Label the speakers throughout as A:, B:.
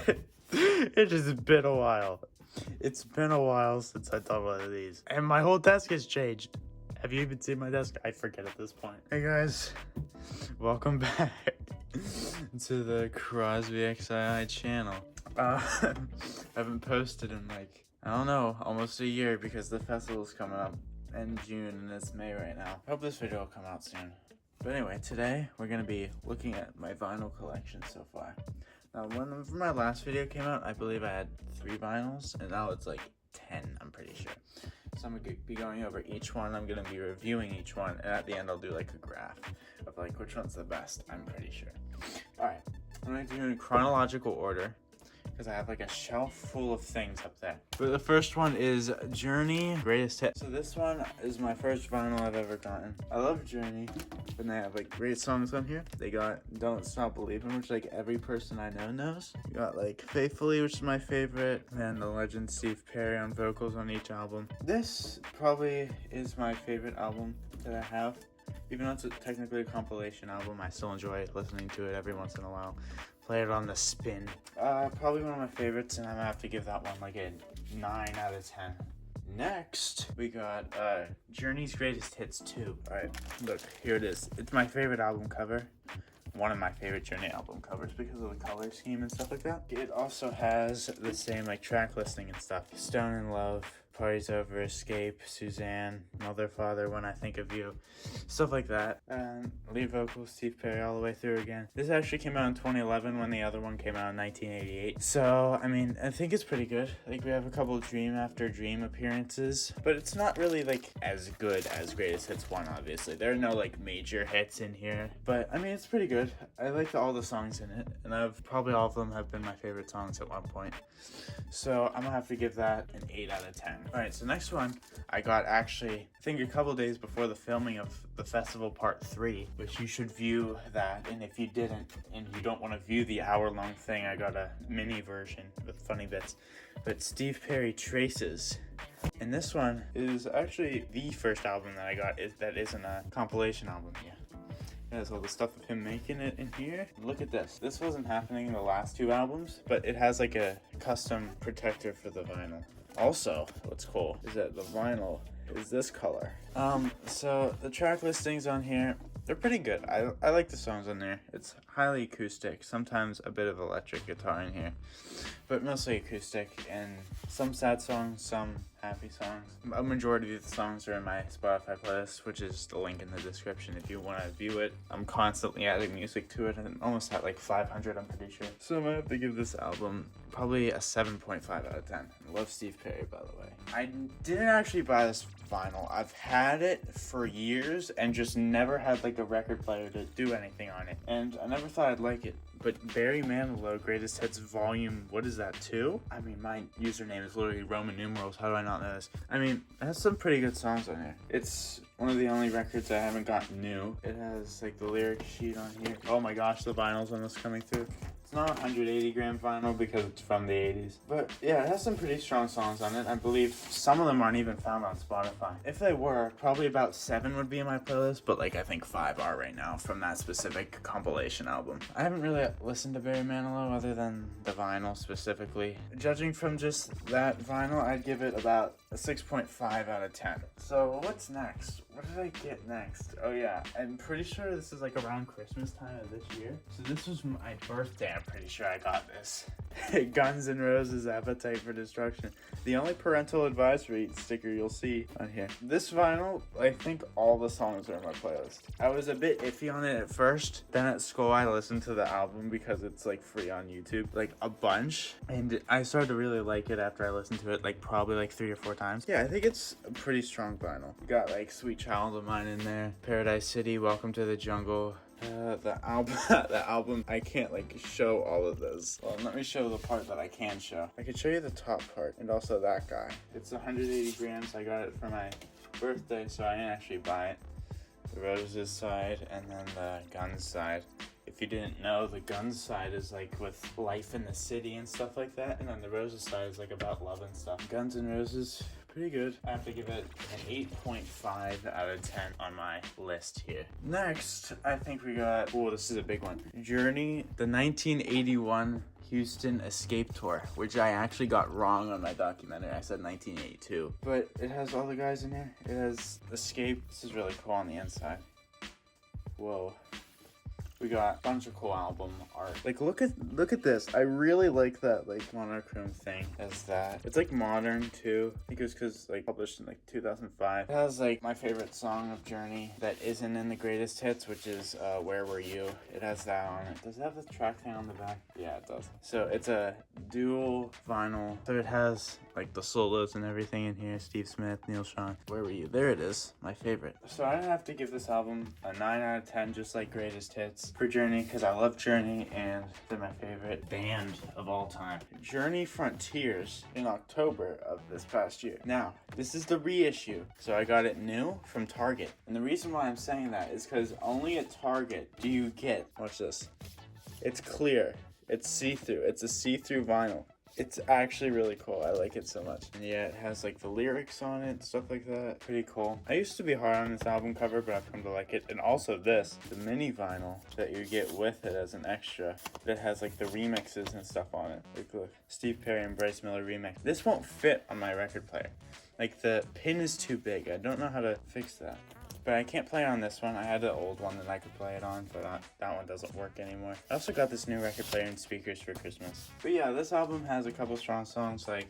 A: It's just been a while. It's been a while since I done one of these. And my whole desk has changed. Have you even seen my desk? I forget at this point. Hey guys, welcome back to the Crosby XII channel. I haven't posted in like, I don't know, almost a year because the festival's coming up in June and it's May right now. Hope this video will come out soon. But anyway, today we're gonna be looking at my vinyl collection so far. Now, when my last video came out, I believe I had 3 vinyls, and now it's like 10, I'm pretty sure. So I'm gonna be going over each one, I'm gonna be reviewing each one, and at the end I'll do like a graph of like which one's the best, I'm pretty sure. Alright, I'm gonna do it in chronological order, because I have like a shelf full of things up there. But the first one is Journey Greatest Hits. So this one is my first vinyl I've ever gotten. I love Journey, and they have like great songs on here. They got Don't Stop Believing, which like every person I know knows. You got like Faithfully, which is my favorite, and the legend Steve Perry on vocals on each album. This probably is my favorite album that I have. Even though it's technically a compilation album, I still enjoy listening to it every once in a while. Play it on the spin. Probably one of my favorites, and I'm gonna have to give that one like a 9 out of 10. Next, we got Journey's Greatest Hits 2. Alright, look, here it is. It's my favorite album cover. One of my favorite Journey album covers because of the color scheme and stuff like that. It also has the same like track listing and stuff. Stone in Love, Party's Over, Escape, Suzanne, Mother, Father, When I Think of You, stuff like that. Lead vocals, Steve Perry all the way through again. This actually came out in 2011 when the other one came out in 1988. So, I mean, I think it's pretty good. Like, we have a couple of Dream After Dream appearances, but it's not really, like, as good as Greatest Hits 1, obviously. There are no, like, major hits in here, but, I mean, it's pretty good. I liked all the songs in it, and probably all of them have been my favorite songs at one point. So, I'm gonna have to give that an 8 out of 10. Alright, so next one I got actually, I think a couple days before the filming of the festival part 3, which you should view that, and if you didn't, and you don't want to view the hour-long thing, I got a mini version with funny bits. But Steve Perry Traces. And this one is actually the first album that I got that isn't a compilation album yet. It has all the stuff of him making it in here. Look at this. This wasn't happening in the last 2 albums, but it has like a custom protector for the vinyl. Also, what's cool is that the vinyl is this color. So the track listings on here, they're pretty good. I like the songs on there. It's highly acoustic, sometimes a bit of electric guitar in here, but mostly acoustic, and some sad songs, some happy songs. A majority of the songs are in my Spotify playlist, which is the link in the description if you want to view it. I'm constantly adding music to it, and almost at like 500, I'm pretty sure. So I'm gonna have to give this album probably a 7.5 out of 10. I love Steve Perry, by the way. I didn't actually buy this vinyl. I've had it for years and just never had like a record player to do anything on it, and I never thought I'd like it. But Barry Manilow Greatest Hits Volume, what is that, 2? I mean, my username is literally Roman numerals. How do I not know this? I mean, it has some pretty good songs on here. It's one of the only records I haven't gotten new. It has like the lyric sheet on here. Oh my gosh, the vinyls on this coming through. It's not 180 gram vinyl because it's from the 80s. But yeah, it has some pretty strong songs on it. I believe some of them aren't even found on Spotify. If they were, probably about 7 would be in my playlist, but like I think 5 are right now from that specific compilation album. I haven't really listened to Barry Manilow other than the vinyl specifically. Judging from just that vinyl, I'd give it about a 6.5 out of 10. So what's next? What did I get next? Oh yeah, I'm pretty sure this is like around Christmas time of this year. So this was my birthday, I'm pretty sure I got this. Guns N' Roses Appetite for Destruction. The only parental advisory sticker you'll see on here. This vinyl, I think all the songs are in my playlist. I was a bit iffy on it at first. Then at school I listened to the album because it's like free on YouTube, like a bunch. And I started to really like it after I listened to it like probably like 3 or 4 times. Yeah, I think it's a pretty strong vinyl. You got like Sweet Child of Mine in there, Paradise City, Welcome to the Jungle. The album, I can't like show all of this. Well, let me show the part that I can show. I can show you the top part and also that guy. It's 180 grams. I got it for my birthday, so I didn't actually buy it. The Roses side and then the Guns side. If you didn't know, the Guns side is like with life in the city and stuff like that, and then the Roses side is like about love and stuff. Guns N' Roses, pretty good. I have to give it an 8.5 out of 10 on my list here. Next, I think we got, oh, this is a big one. Journey, the 1981 Houston Escape Tour, which I actually got wrong on my documentary. I said 1982. But it has all the guys in here. It has Escape. This is really cool on the inside. Whoa. We got a bunch of cool album art. Like, look at this. I really like that, like, monochrome thing as that. It's, like, modern, too. I think it was because, like, published in, like, 2005. It has, like, my favorite song of Journey that isn't in the greatest hits, which is Where Were You? It has that on it. Does it have the track thing on the back? Yeah, it does. So, it's a dual vinyl. So, it has, like, the solos and everything in here. Steve Smith, Neil Schon. Where Were You? There it is. My favorite. So, I have to give this album a 9 out of 10, just like greatest hits. For Journey, because I love Journey and they're my favorite band of all time. Journey Frontiers in October of this past year. Now, this is the reissue, so I got it new from Target. And the reason why I'm saying that is because only at Target do you get, watch this, it's clear, it's see-through, it's a see-through vinyl. It's actually really cool. I like it so much. And yeah, it has like the lyrics on it, stuff like that. Pretty cool. I used to be hard on this album cover, but I've come to like it. And also this, the mini vinyl that you get with it as an extra that has like the remixes and stuff on it. Like look, Steve Perry and Bryce Miller remix. This won't fit on my record player. Like the pin is too big. I don't know how to fix that. But I can't play it on this one. I had the old one that I could play it on, but that one doesn't work anymore. I also got this new record player and speakers for Christmas. But yeah, this album has a couple strong songs like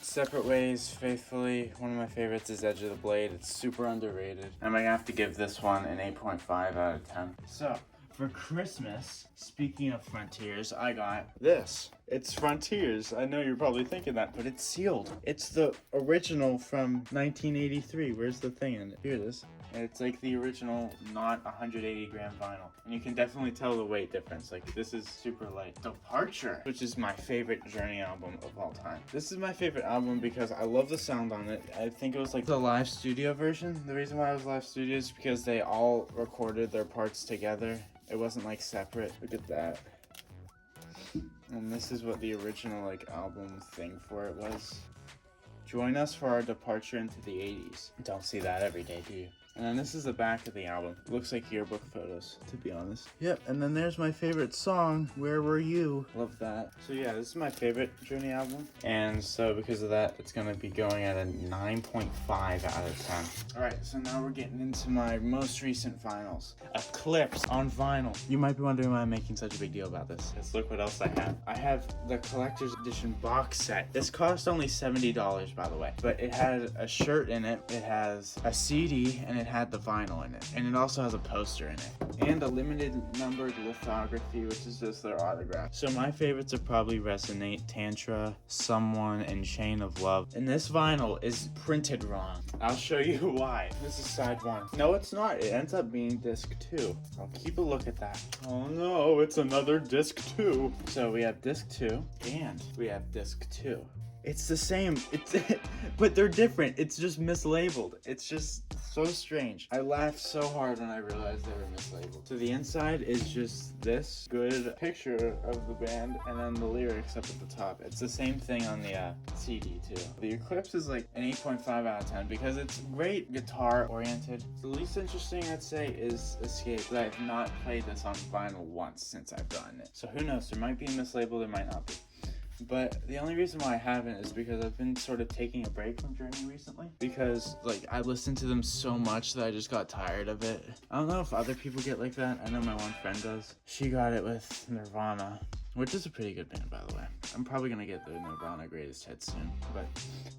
A: Separate Ways, Faithfully. One of my favorites is Edge of the Blade. It's super underrated. I'm gonna have to give this one an 8.5 out of 10. So, for Christmas, speaking of Frontiers, I got this. It's Frontiers. I know you're probably thinking that, but it's sealed. It's the original from 1983. Where's the thing in it? Here it is. It's like the original, not 180 gram vinyl. And you can definitely tell the weight difference. Like, this is super light. Departure, which is my favorite Journey album of all time. This is my favorite album because I love the sound on it. I think it was like the live studio version. The reason why it was live studio is because they all recorded their parts together. It wasn't like separate. Look at that. And this is what the original like album thing for it was. Join us for our departure into the 80s. Don't see that every day, do you? And then this is the back of the album. Looks like yearbook photos, to be honest. Yep, and then there's my favorite song, Where Were You? Love that. So yeah, this is my favorite Journey album. And so because of that, it's gonna be going at a 9.5 out of 10. Alright, so now we're getting into my most recent vinyls. Eclipse on vinyl. You might be wondering why I'm making such a big deal about this. Let's look what else I have. I have the collector's edition box set. This cost only $70, by the way. But it had a shirt in it, it has a CD, and it had the vinyl in it. And it also has a poster in it. And a limited numbered lithography, which is just their autograph. So my favorites are probably Resonate, Tantra, Someone, and Chain of Love. And this vinyl is printed wrong. I'll show you why. This is side 1. No, it's not. It ends up being disc 2. I'll keep a look at that. Oh no, it's another disc 2. So we have disc 2, and we have disc 2. It's the same, but they're different. It's just mislabeled. It's just so strange. I laughed so hard when I realized they were mislabeled. So the inside is just this good picture of the band and then the lyrics up at the top. It's the same thing on the CD too. The Eclipse is like an 8.5 out of 10 because it's great guitar oriented. The least interesting I'd say is Escape. I have not played this on vinyl once since I've gotten it. So who knows, there might be mislabeled, there might not be. But the only reason why I haven't is because I've been sort of taking a break from Journey recently. Because, like, I listened to them so much that I just got tired of it. I don't know if other people get like that. I know my one friend does. She got it with Nirvana, which is a pretty good band, by the way. I'm probably gonna get the Nirvana greatest hits soon. But,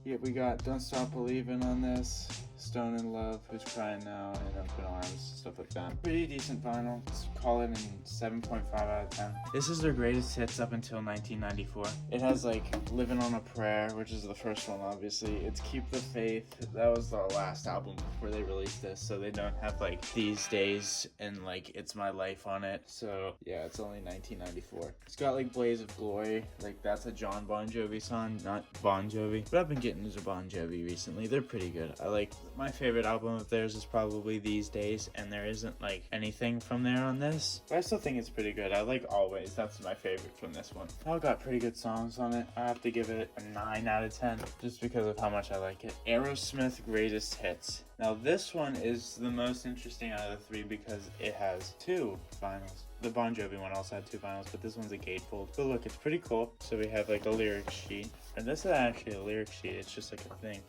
A: yeah, we got Don't Stop Believin' on this. Stone in Love, Who's Crying Now, and Open Arms, stuff like that. Pretty decent vinyl. Let's call it in 7.5 out of 10. This is their greatest hits up until 1994. It has like Living on a Prayer, which is the first one, obviously. It's Keep the Faith. That was the last album before they released this, so they don't have like These Days and like It's My Life on it. So yeah, it's only 1994. It's got like Blaze of Glory. Like that's a John Bon Jovi song, not Bon Jovi. But I've been getting into Bon Jovi recently. They're pretty good. I like my favorite album of theirs is probably These Days, and there isn't like anything from there on this, but I still think it's pretty good. I like Always. That's my favorite from this one. All got pretty good songs on it. I have to give it a 9 out of 10 just because of how much I like it. Aerosmith Greatest Hits. Now this one is the most interesting out of the 3 because it has 2 vinyls. The Bon Jovi one also had 2 vinyls, but this one's a gatefold. But look, it's pretty cool. So we have like a lyric sheet, and this is actually a lyric sheet. It's just like a thing.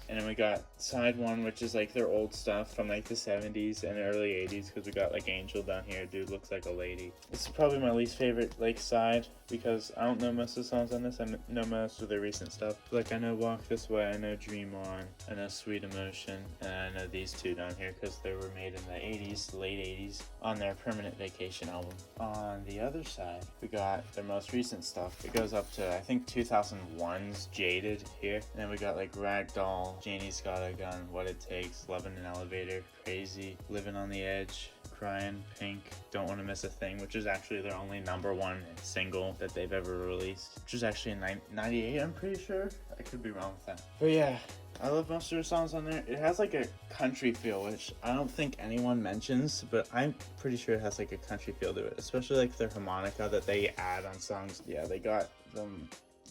A: And then we got side 1, which is like their old stuff from like the 70s and early 80s, because we got like Angel down here. Dude looks like a lady. It's probably my least favorite like side, because I don't know most of the songs on this. I know most of their recent stuff. Like I know Walk This Way, I know Dream On, I know Sweet Emotion, and I know these 2 down here because they were made in the 80s, late 80s, on their Permanent Vacation album. On the other side, we got their most recent stuff. It goes up to I think 2001's Jaded here, and then we got like Ragdoll, Janie's Got a Gun, What It Takes, Loving an Elevator, Crazy, Living on the Edge, Crying, Pink, Don't Want to Miss a Thing, which is actually their only #1 single that they've ever released, which was actually in 98, I'm pretty sure. I could be wrong with that. But yeah, I love most of their songs on there. It has like a country feel, which I don't think anyone mentions, but I'm pretty sure it has like a country feel to it, especially like their harmonica that they add on songs. Yeah, they got them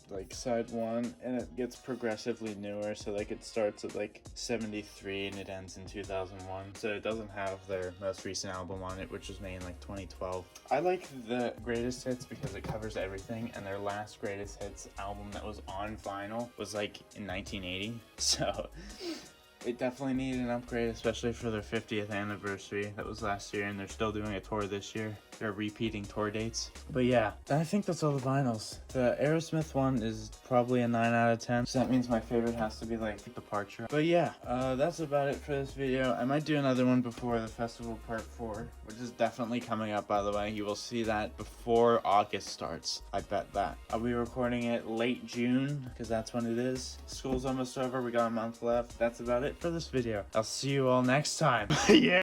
A: like side 1, and it gets progressively newer, so like it starts at like 73 and it ends in 2001, so it doesn't have their most recent album on it, which was made in like 2012. I like the greatest hits because it covers everything, and their last greatest hits album that was on vinyl was like in 1980, so it definitely needed an upgrade, especially for their 50th anniversary. That was last year, and they're still doing a tour this year. They're repeating tour dates. But yeah, I think that's all the vinyls. The Aerosmith one is probably a 9 out of 10. So that means my favorite has to be like Departure. But yeah, that's about it for this video. I might do another one before the festival part 4, which is definitely coming up, by the way. You will see that before August starts. I bet that. I'll be recording it late June, because that's when it is. School's almost over. We got a month left. That's about it for this video. I'll see you all next time. Yeah.